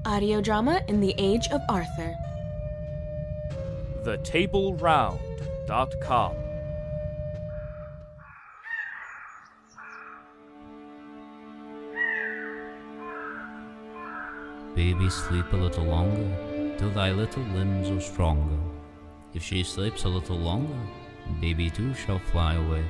Audiodrama in the Age of Arthur. TheTableRound.com. Baby, sleep a little longer, till thy little limbs are stronger. If she sleeps a little longer, baby too shall fly away.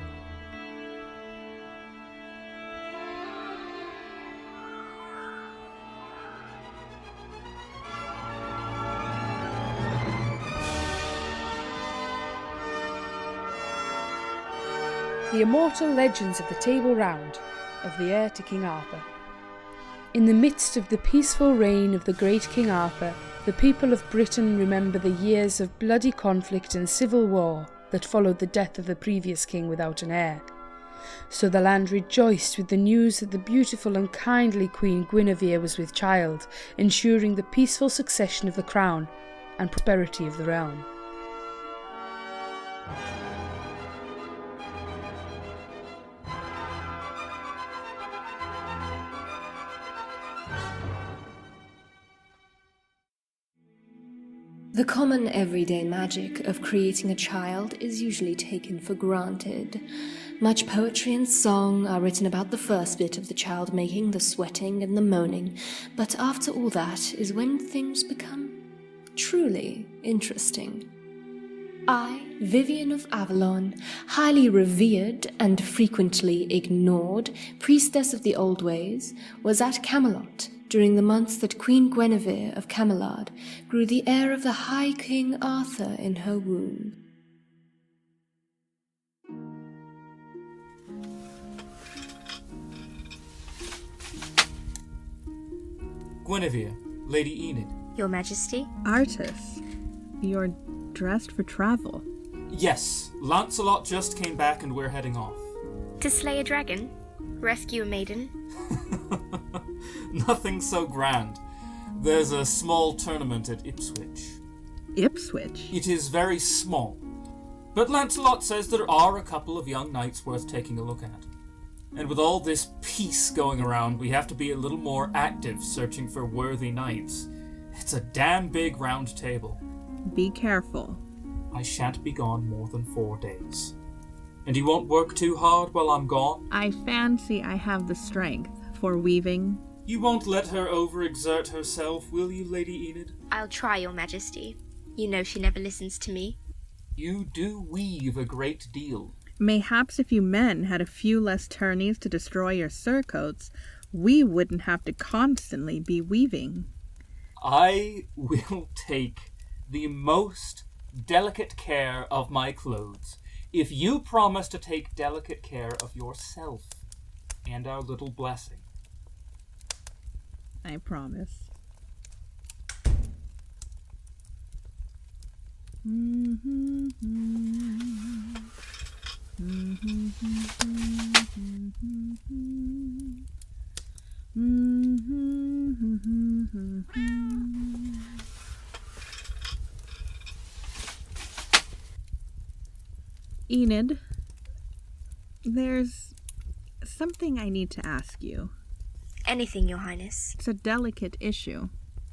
The immortal legends of the Table Round, of the heir to King Arthur. In the midst of the peaceful reign of the great King Arthur, the people of Britain remember the years of bloody conflict and civil war that followed the death of the previous king without an heir. So the land rejoiced with the news that the beautiful and kindly Queen Guinevere was with child, ensuring the peaceful succession of the crown and prosperity of the realm. The common everyday magic of creating a child is usually taken for granted. Much poetry and song are written about the first bit of the child making, the sweating and the moaning, but after all that is when things become truly interesting. I, Vivian of Avalon, highly revered and frequently ignored priestess of the old ways, was at Camelot during the months that Queen Guinevere of Camelot grew the heir of the High King Arthur in her womb. Guinevere, Lady Enid. Your Majesty? Artus, you're dressed for travel. Yes, Lancelot just came back and we're heading off. To slay a dragon? Rescue a maiden? Nothing so grand. There's a small tournament at Ipswich. Ipswich? It is very small. But Lancelot says there are a couple of young knights worth taking a look at. And with all this peace going around, we have to be a little more active searching for worthy knights. It's a damn big round table. Be careful. I shan't be gone more than 4 days. And you won't work too hard while I'm gone? I fancy I have the strength for weaving. You won't let her overexert herself, will you, Lady Enid? I'll try, Your Majesty. You know she never listens to me. You do weave a great deal. Mayhaps if you men had a few less tourneys to destroy your surcoats, we wouldn't have to constantly be weaving. I will take the most delicate care of my clothes if you promise to take delicate care of yourself and our little blessing. I promise. Enid, there's something I need to ask you. Anything, Your Highness. It's a delicate issue.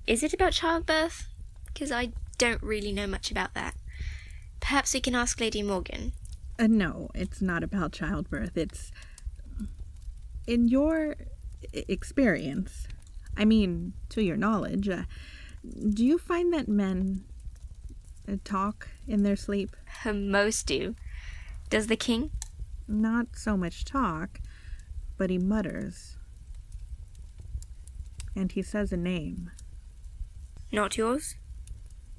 Is it about childbirth? Because I don't really know much about that. Perhaps we can ask Lady Morgan. No, it's not about childbirth. It's... In your experience, I mean, to your knowledge, do you find that men talk in their sleep? Most do. Does the king? Not so much talk, but he mutters. And he says a name. Not yours?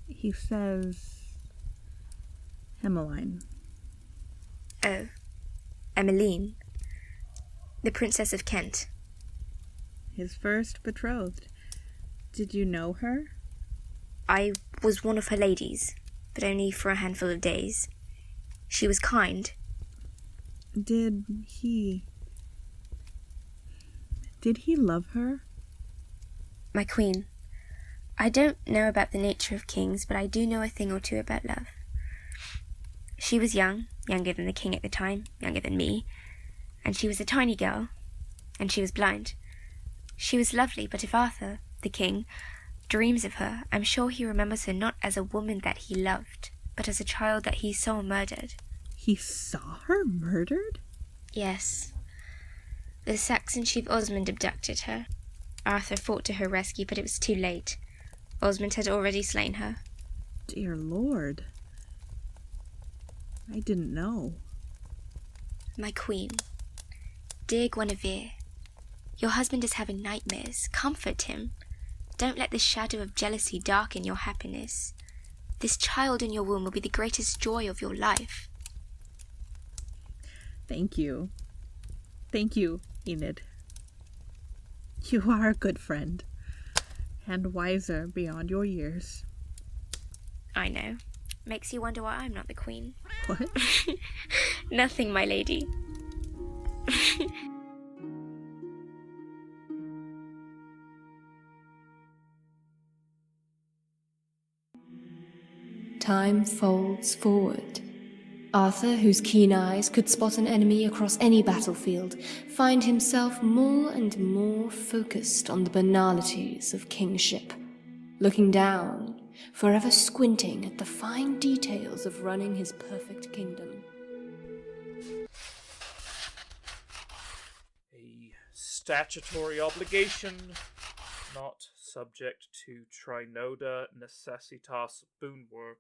He says... Emmeline. Oh. Emmeline. The Princess of Kent. His first betrothed. Did you know her? I was one of her ladies, but only for a handful of days. She was kind. Did he love her? My queen, I don't know about the nature of kings, but I do know a thing or two about love. She was young, younger than the king at the time, younger than me, and she was a tiny girl, and she was blind. She was lovely, but if Arthur, the king, dreams of her, I'm sure he remembers her not as a woman that he loved, but as a child that he saw murdered. He saw her murdered? Yes. The Saxon chief Osmond abducted her. Arthur fought to her rescue, but it was too late. Osmond had already slain her. Dear Lord. I didn't know. My queen, dear Guinevere, your husband is having nightmares. Comfort him. Don't let the shadow of jealousy darken your happiness. This child in your womb will be the greatest joy of your life. Thank you. Thank you, Enid. You are a good friend, and wiser beyond your years. I know. Makes you wonder why I'm not the queen. What? Nothing, my lady. Time folds forward. Arthur, whose keen eyes could spot an enemy across any battlefield, find himself more and more focused on the banalities of kingship, looking down, forever squinting at the fine details of running his perfect kingdom. A statutory obligation, not subject to trinoda necessitas boonwork.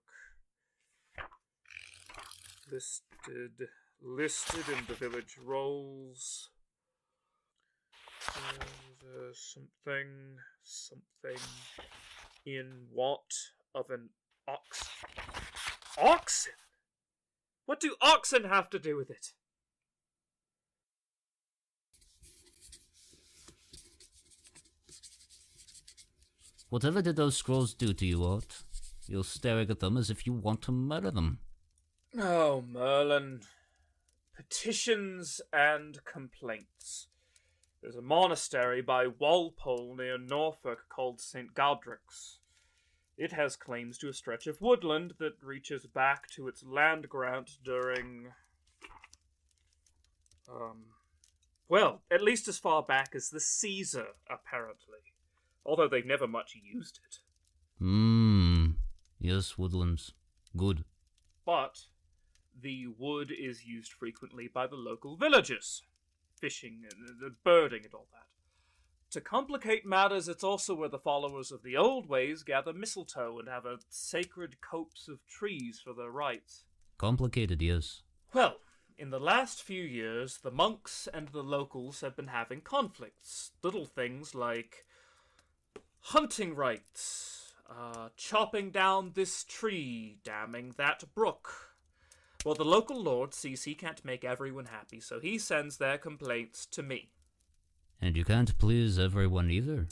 Listed in the village rolls. Something in want of an ox. Oxen? What do oxen have to do with it? Whatever did those scrolls do to you, Art? You're staring at them as if you want to murder them. Oh, Merlin. Petitions and complaints. There's a monastery by Walpole near Norfolk called St. Galdrick's. It has claims to a stretch of woodland that reaches back to its land grant during... well, at least as far back as the Caesar, apparently. Although they've never much used it. Yes, woodlands. Good. But the wood is used frequently by the local villagers. Fishing and birding and all that. To complicate matters, it's also where the followers of the old ways gather mistletoe and have a sacred copse of trees for their rites. Complicated, yes. Well, in the last few years, the monks and the locals have been having conflicts. Little things like hunting rights, chopping down this tree, damming that brook. Well, the local lord sees he can't make everyone happy, so he sends their complaints to me. And you can't please everyone either.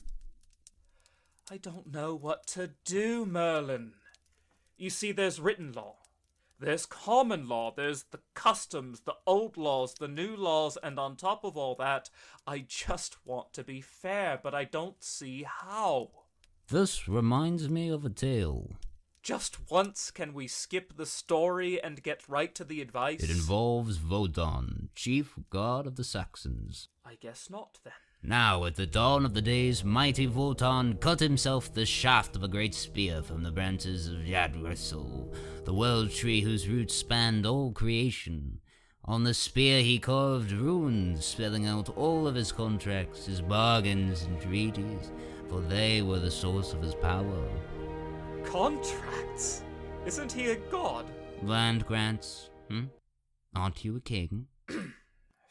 I don't know what to do, Merlin. You see, there's written law. There's common law. There's the customs, the old laws, the new laws, and on top of all that, I just want to be fair, but I don't see how. This reminds me of a tale. Just once can we skip the story and get right to the advice? It involves Wotan, chief god of the Saxons. I guess not, then. Now, at the dawn of the days, mighty Wotan cut himself the shaft of a great spear from the branches of Yggdrasil, the world tree whose roots spanned all creation. On the spear he carved runes, spelling out all of his contracts, his bargains and treaties, for they were the source of his power. Contracts? Isn't he a god? Land grants, Aren't you a king?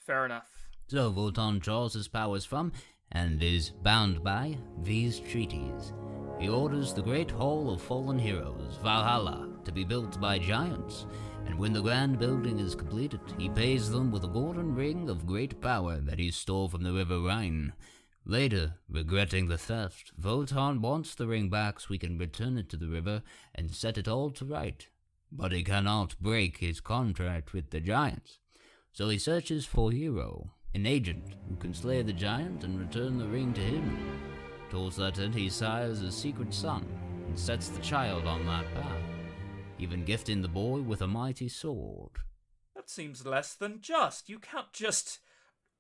Fair enough. So Wotan draws his powers from, and is bound by, these treaties. He orders the great hall of fallen heroes, Valhalla, to be built by giants, and when the grand building is completed, he pays them with a golden ring of great power that he stole from the river Rhine. Later, regretting the theft, Wotan wants the ring back so he can return it to the river and set it all to right. But he cannot break his contract with the giants. So he searches for Hero, an agent who can slay the giant and return the ring to him. Towards that end, he sires a secret son and sets the child on that path, even gifting the boy with a mighty sword. That seems less than just. You can't just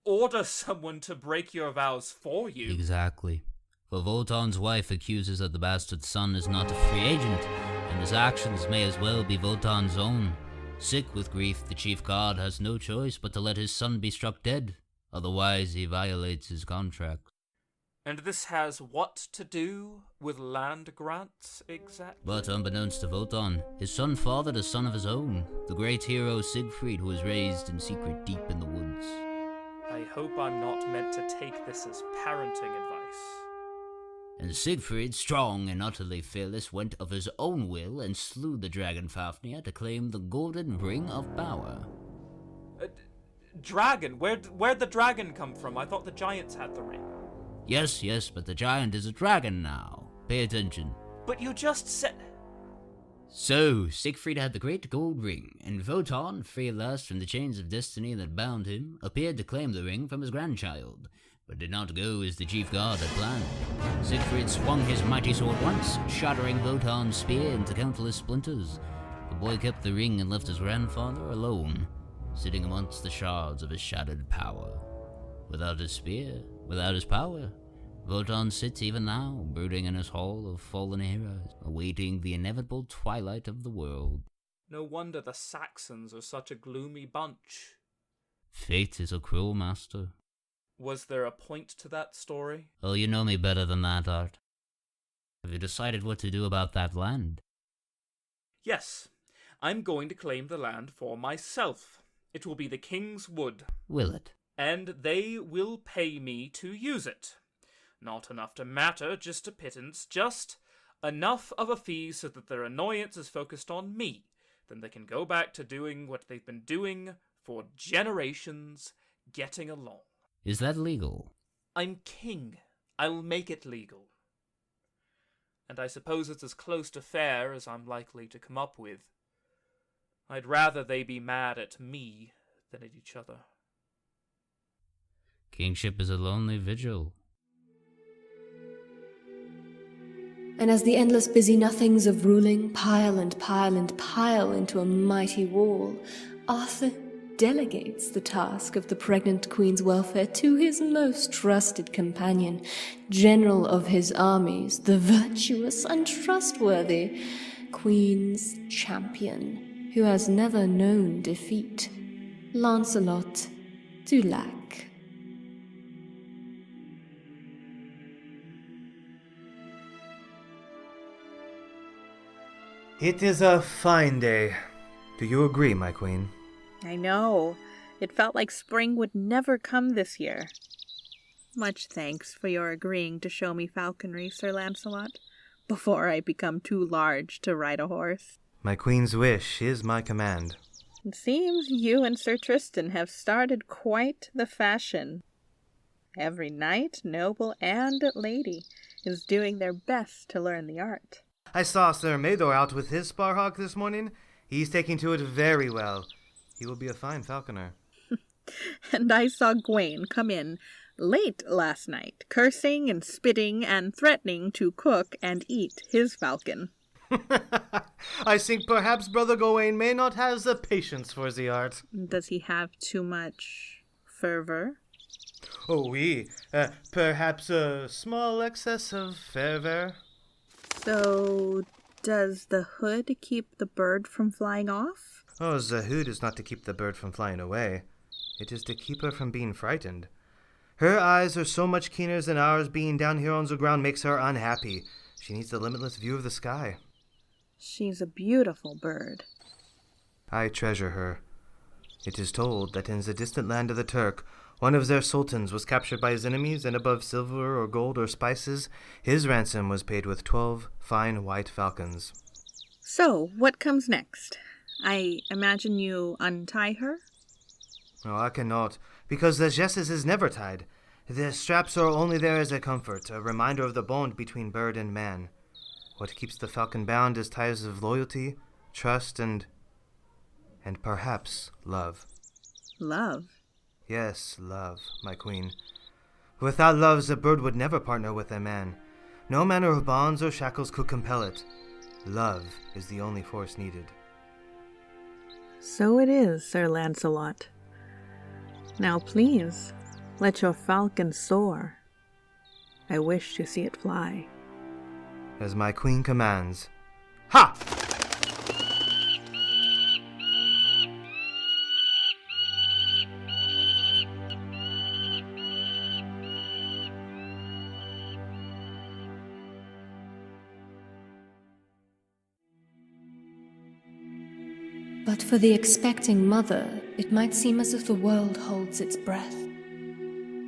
order someone to break your vows for you. Exactly. For Wotan's wife accuses that the bastard son is not a free agent, and his actions may as well be Wotan's own. Sick with grief, the chief god has no choice but to let his son be struck dead, otherwise he violates his contract. And this has what to do with land grants, exactly? But unbeknownst to Wotan, his son fathered a son of his own, the great hero Siegfried, who was raised in secret deep in the woods. I hope I'm not meant to take this as parenting advice. And Siegfried, strong and utterly fearless, went of his own will and slew the dragon Fafnir to claim the golden ring of power. Dragon? Where'd the dragon come from? I thought the giants had the ring. Yes, but the giant is a dragon now. Pay attention. But you just said... So, Siegfried had the great gold ring, and Wotan, free at last from the chains of destiny that bound him, appeared to claim the ring from his grandchild, but did not go as the chief god had planned. Siegfried swung his mighty sword once, shattering Wotan's spear into countless splinters. The boy kept the ring and left his grandfather alone, sitting amongst the shards of his shattered power. Without his spear, without his power, Wotan sits even now, brooding in his hall of fallen heroes, awaiting the inevitable twilight of the world. No wonder the Saxons are such a gloomy bunch. Fate is a cruel master. Was there a point to that story? Oh, you know me better than that, Art. Have you decided what to do about that land? Yes, I'm going to claim the land for myself. It will be the king's wood. Will it? And they will pay me to use it. Not enough to matter, just a pittance, just enough of a fee so that their annoyance is focused on me. Then they can go back to doing what they've been doing for generations, getting along. Is that legal? I'm king. I'll make it legal. And I suppose it's as close to fair as I'm likely to come up with. I'd rather they be mad at me than at each other. Kingship is a lonely vigil. And as the endless busy nothings of ruling pile and pile and pile into a mighty wall, Arthur delegates the task of the pregnant queen's welfare to his most trusted companion, general of his armies, the virtuous and trustworthy queen's champion, who has never known defeat, Lancelot du Lac. It is a fine day. Do you agree, my queen? I know. It felt like spring would never come this year. Much thanks for your agreeing to show me falconry, Sir Lancelot, before I become too large to ride a horse. My queen's wish is my command. It seems you and Sir Tristan have started quite the fashion. Every knight, noble, and lady is doing their best to learn the art. I saw Sir Mador out with his sparhawk this morning. He's taking to it very well. He will be a fine falconer. And I saw Gawain come in late last night, cursing and spitting and threatening to cook and eat his falcon. I think perhaps Brother Gawain may not have the patience for the art. Does he have too much fervor? Oh, oui. Perhaps a small excess of fervor. So, does the hood keep the bird from flying off? Oh, the hood is not to keep the bird from flying away. It is to keep her from being frightened. Her eyes are so much keener than ours. Being down here on the ground makes her unhappy. She needs the limitless view of the sky. She's a beautiful bird. I treasure her. It is told that in the distant land of the Turk, one of their sultans was captured by his enemies, and above silver or gold or spices, his ransom was paid with 12 fine white falcons. So, what comes next? I imagine you untie her? Oh, I cannot, because the jesses is never tied. The straps are only there as a comfort, a reminder of the bond between bird and man. What keeps the falcon bound is ties of loyalty, trust, and perhaps love. Love? Yes, love, my queen. Without love, the bird would never partner with a man. No manner of bonds or shackles could compel it. Love is the only force needed. So it is, Sir Lancelot. Now please, let your falcon soar. I wish to see it fly. As my queen commands. Ha! But for the expecting mother, it might seem as if the world holds its breath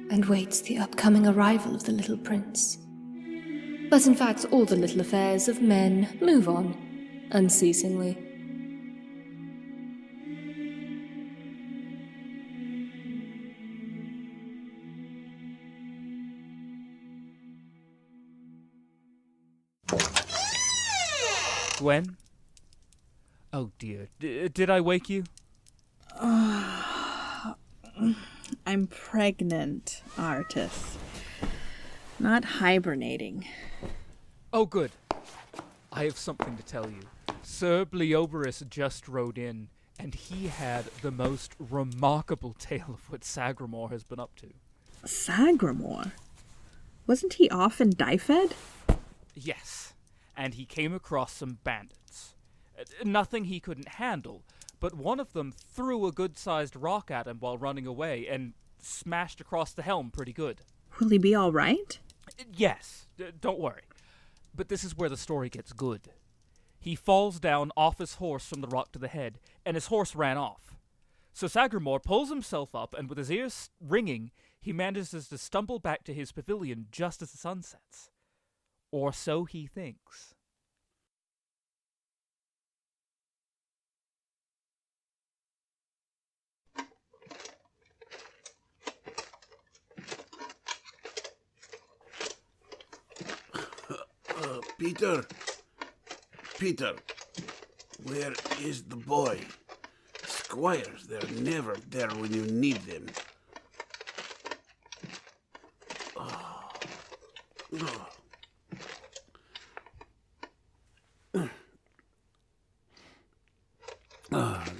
and waits the upcoming arrival of the little prince. But in fact, all the little affairs of men move on unceasingly. Gwen? Oh dear, did I wake you? I'm pregnant, Artis. Not hibernating. Oh good. I have something to tell you. Sir Bleoberus just rode in, and he had the most remarkable tale of what Sagramore has been up to. Sagramore? Wasn't he off in Dyfed? Yes, and he came across some bandits. Nothing he couldn't handle, but one of them threw a good-sized rock at him while running away and smashed across the helm pretty good. Will he be all right? Yes, don't worry. But this is where the story gets good. He falls down off his horse from the rock to the head, and his horse ran off. So Sagramore pulls himself up, and with his ears ringing, he manages to stumble back to his pavilion just as the sun sets. Or so he thinks. Peter, where is the boy? Squires, they're never there when you need them.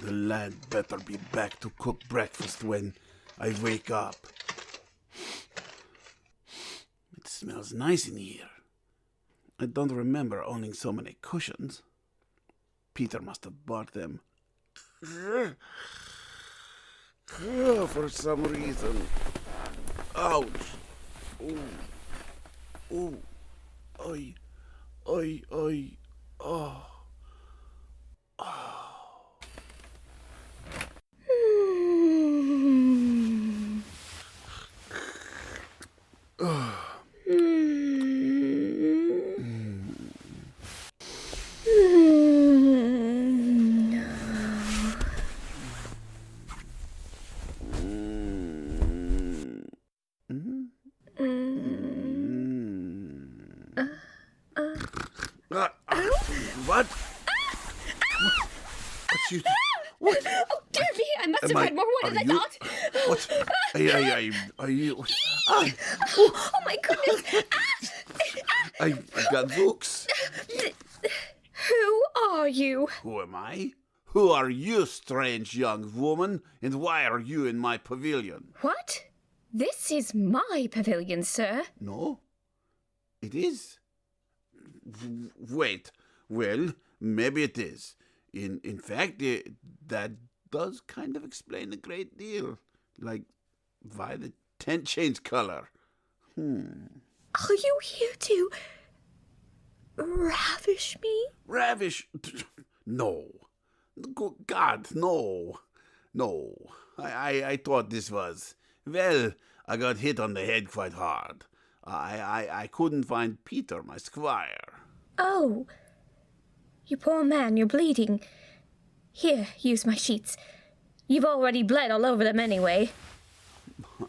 The lad better be back to cook breakfast when I wake up. It smells nice in here. I don't remember owning so many cushions. Peter must have bought them. For some reason. Ouch. Ooh. Ooh. Oi. Oi. Oi. Oh. What? What's you? What? Oh, dear me, I must have had more wine than I thought. What? Are you? Oh, my goodness. I got books. Who are you? Who am I? Who are you, strange young woman? And why are you in my pavilion? What? This is my pavilion, sir. No, it is. Wait. Well, maybe it is. In fact, that does kind of explain a great deal. Like, why the tent changed color. Are you here to ravish me? Ravish? No. God, no. No. I thought this was... Well, I got hit on the head quite hard. I couldn't find Peter, my squire. Oh, you poor man, you're bleeding. Here, use my sheets. You've already bled all over them anyway.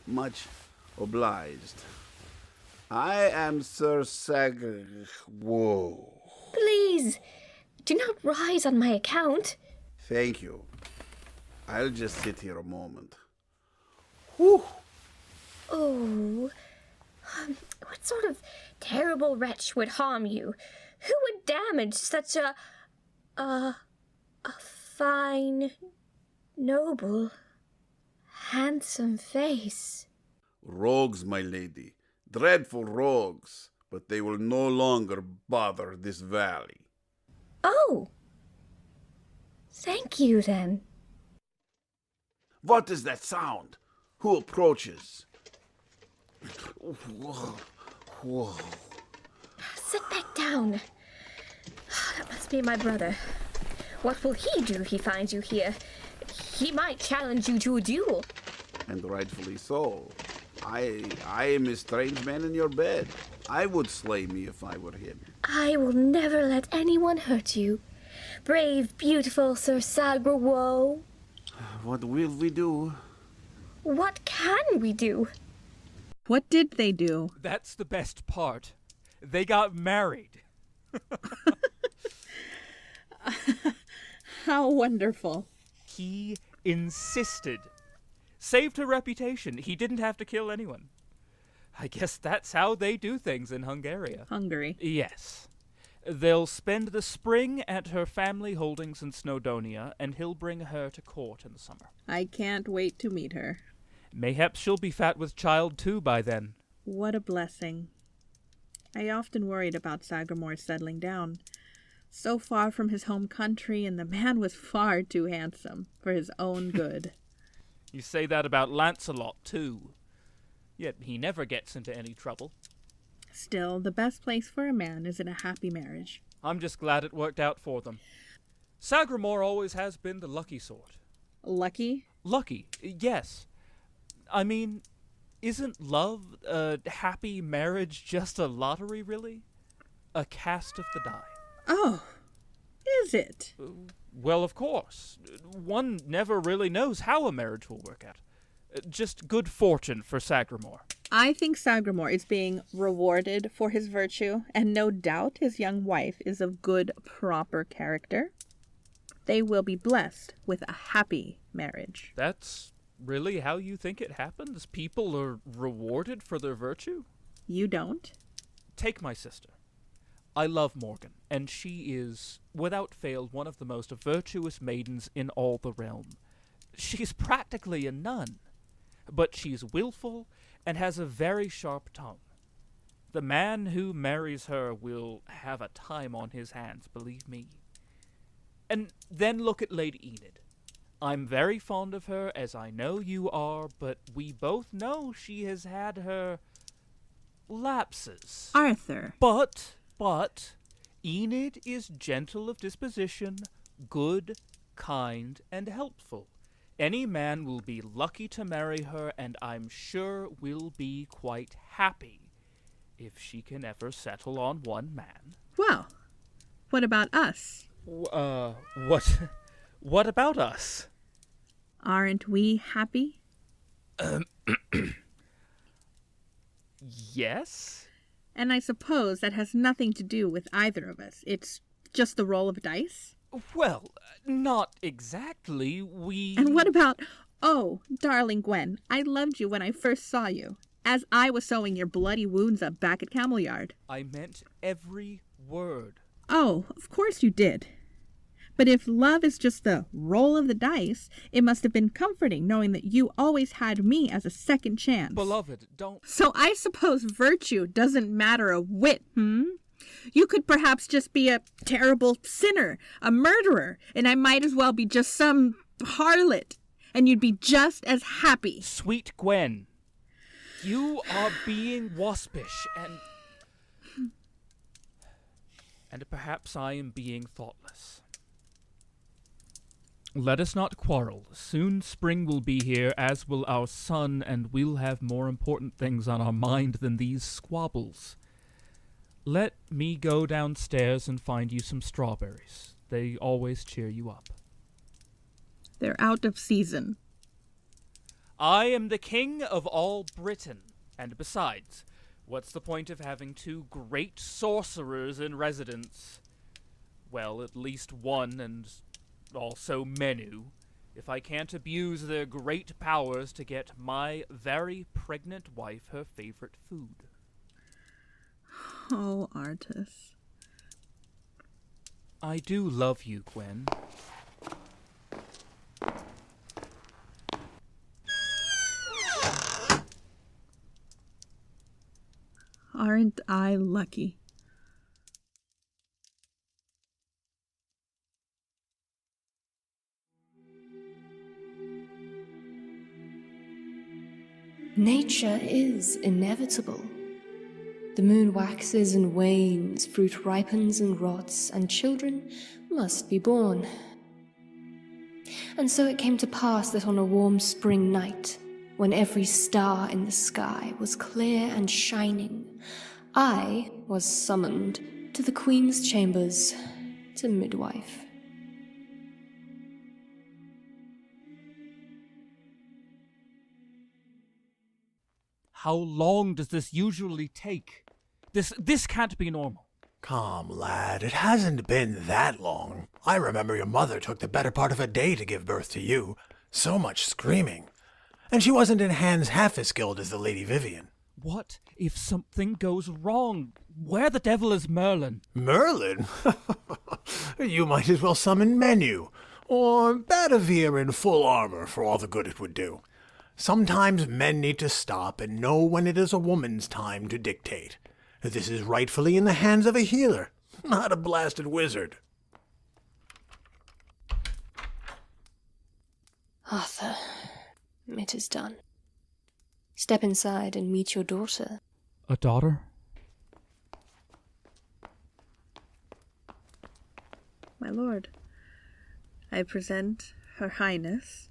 Much obliged. I am Sir Whoa. Please, do not rise on my account. Thank you. I'll just sit here a moment. Whew. Oh, what sort of terrible wretch would harm you? Who would damage such a fine, noble, handsome face? Rogues, my lady. Dreadful rogues, but they will no longer bother this valley. Oh! Thank you, then. What is that sound? Who approaches? Whoa. Sit back down. That must be my brother. What will he do if he finds you here? He might challenge you to a duel. And rightfully so. I am a strange man in your bed. I would slay me if I were him. I will never let anyone hurt you. Brave, beautiful Sir Sagrewoe. What will we do? What can we do? What did they do? That's the best part. They got married. How wonderful. He insisted. Saved her reputation. He didn't have to kill anyone. I guess that's how they do things in Hungary. Hungary. Yes. They'll spend the spring at her family holdings in Snowdonia, and he'll bring her to court in the summer. I can't wait to meet her. Mayhaps she'll be fat with child too by then. What a blessing. I often worried about Sagramore settling down. So far from his home country, and the man was far too handsome for his own good. You say that about Lancelot too. Yet he never gets into any trouble. Still, the best place for a man is in a happy marriage. I'm just glad it worked out for them. Sagramore always has been the lucky sort. Lucky? Lucky, yes. I mean, isn't love, a happy marriage, just a lottery, really? A cast of the die. Oh, is it? Well, of course. One never really knows how a marriage will work out. Just good fortune for Sagramore. I think Sagramore is being rewarded for his virtue, and no doubt his young wife is of good, proper character. They will be blessed with a happy marriage. That's really how you think it happens? People are rewarded for their virtue? You don't? Take my sister. I love Morgan, and she is, without fail, one of the most virtuous maidens in all the realm. She's practically a nun, but she's willful and has a very sharp tongue. The man who marries her will have a time on his hands, believe me. And then look at Lady Enid. I'm very fond of her, as I know you are, but we both know she has had her lapses. Arthur. But, Enid is gentle of disposition, good, kind, and helpful. Any man will be lucky to marry her, and I'm sure will be quite happy if she can ever settle on one man. Well, what about us? What about us? Aren't we happy? Yes? And I suppose that has nothing to do with either of us. It's just the roll of dice? Well, not exactly. And what about, oh, darling Gwen, I loved you when I first saw you, as I was sewing your bloody wounds up back at Camel Yard. I meant every word. Oh, of course you did. But if love is just the roll of the dice, it must have been comforting knowing that you always had me as a second chance. Beloved, don't... So I suppose virtue doesn't matter a whit, You could perhaps just be a terrible sinner, a murderer, and I might as well be just some harlot, and you'd be just as happy. Sweet Gwen, you are being waspish, and perhaps I am being thoughtless. Let us not quarrel. Soon spring will be here, as will our son, and we'll have more important things on our mind than these squabbles. Let me go downstairs and find you some strawberries. They always cheer you up. They're out of season. I am the king of all Britain. And besides, what's the point of having two great sorcerers in residence? Well, at least one, and also Menu, if I can't abuse their great powers to get my very pregnant wife her favorite food. Oh, Artus. I do love you, Gwen. Aren't I lucky? Nature is inevitable. The moon waxes and wanes, fruit ripens and rots, and children must be born. And so it came to pass that on a warm spring night, when every star in the sky was clear and shining, I was summoned to the Queen's chambers to midwife. How long does this usually take? This can't be normal. Calm, lad. It hasn't been that long. I remember your mother took the better part of a day to give birth to you. So much screaming. And she wasn't in hands half as skilled as the Lady Vivian. What if something goes wrong? Where the devil is Merlin? Merlin? You might as well summon Menu, or Badavir in full armor for all the good it would do. Sometimes men need to stop and know when it is a woman's time to dictate. This is rightfully in the hands of a healer, not a blasted wizard. Arthur, it is done. Step inside and meet your daughter. A daughter? My lord, I present Her Highness,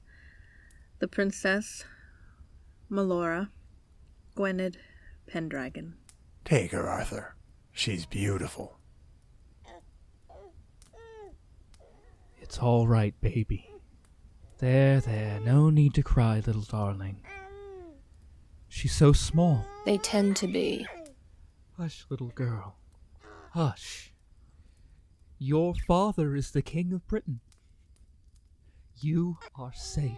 the Princess Melora Gwynedd Pendragon. Take her, Arthur. She's beautiful. It's all right, baby. There, no need to cry, little darling. She's so small. They tend to be. Hush, little girl. Hush. Your father is the King of Britain. You are safe,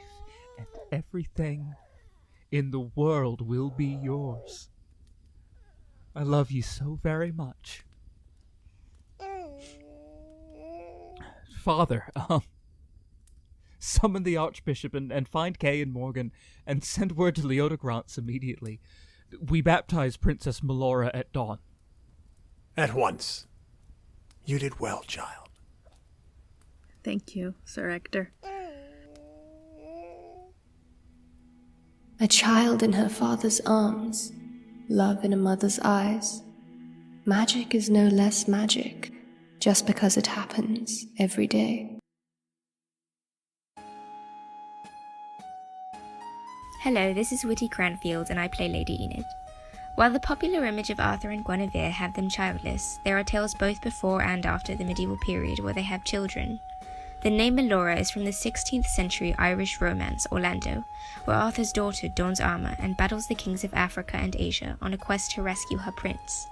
and everything in the world will be yours. I love you so very much. Father, summon the Archbishop and find Kay and Morgan and send word to Leodegrance immediately. We baptize Princess Melora at dawn. At once. You did well, child. Thank you, Sir Ector. A child in her father's arms, love in a mother's eyes. Magic is no less magic just because it happens every day. Hello, this is Witty Cranfield and I play Lady Enid. While the popular image of Arthur and Guinevere have them childless, there are tales both before and after the medieval period where they have children. The name Melora is from the 16th century Irish romance Orlando, where Arthur's daughter dons armor and battles the kings of Africa and Asia on a quest to rescue her prince.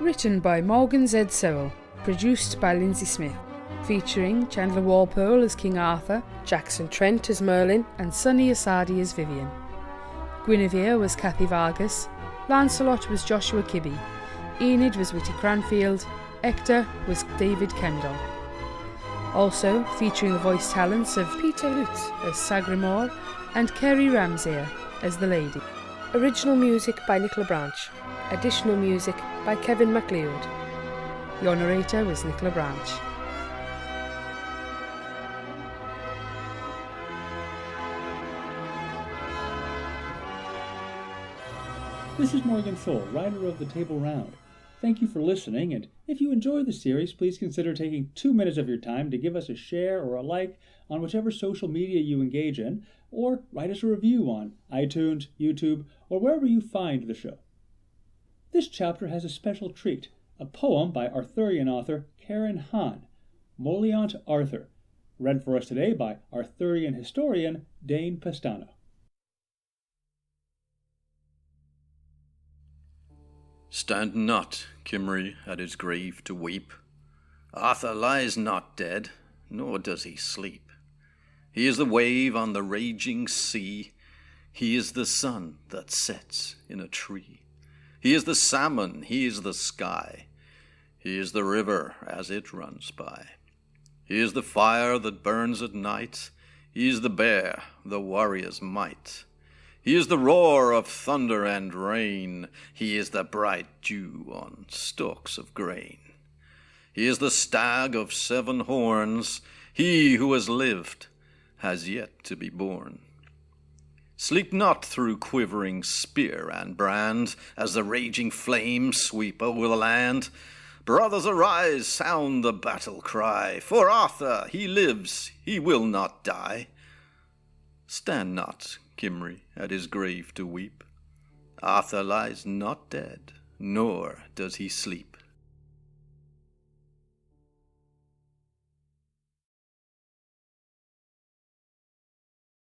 Written by Morgan Z. Sewell, produced by Lindsay Smith, featuring Chandler Walpole as King Arthur, Jackson Trent as Merlin, and Sunny Asadi as Vivian. Guinevere was Kathy Vargas, Lancelot was Joshua Kibbe, Enid was Witty Cranfield, Ector was David Kendall. Also featuring the voice talents of Peter Lutz as Sagramore and Kerry Ramsay as the Lady. Original music by Nicola Branch. Additional music by Kevin MacLeod. Your narrator was Nicola Branch. This is Morgan Thole, writer of The Table Round. Thank you for listening, and if you enjoy the series, please consider taking 2 minutes of your time to give us a share or a like on whichever social media you engage in, or write us a review on iTunes, YouTube, or wherever you find the show. This chapter has a special treat, a poem by Arthurian author Karen Hahn, Moliant Arthur, read for us today by Arthurian historian Dane Pastano. Stand not, Kimry, at his grave to weep. Arthur lies not dead, nor does he sleep. He is the wave on the raging sea. He is the sun that sets in a tree. He is the salmon, he is the sky. He is the river as it runs by. He He is the fire that burns at night. He is the bear, the warrior's might. He is the roar of thunder and rain. He is the bright dew on stalks of grain. He is the stag of 7 horns. He who has lived has yet to be born. Sleep not through quivering spear and brand, as the raging flames sweep over the land. Brothers, arise, sound the battle cry, for Arthur, he lives, he will not die. Stand not, Kimry, at his grave to weep. Arthur lies not dead, nor does he sleep.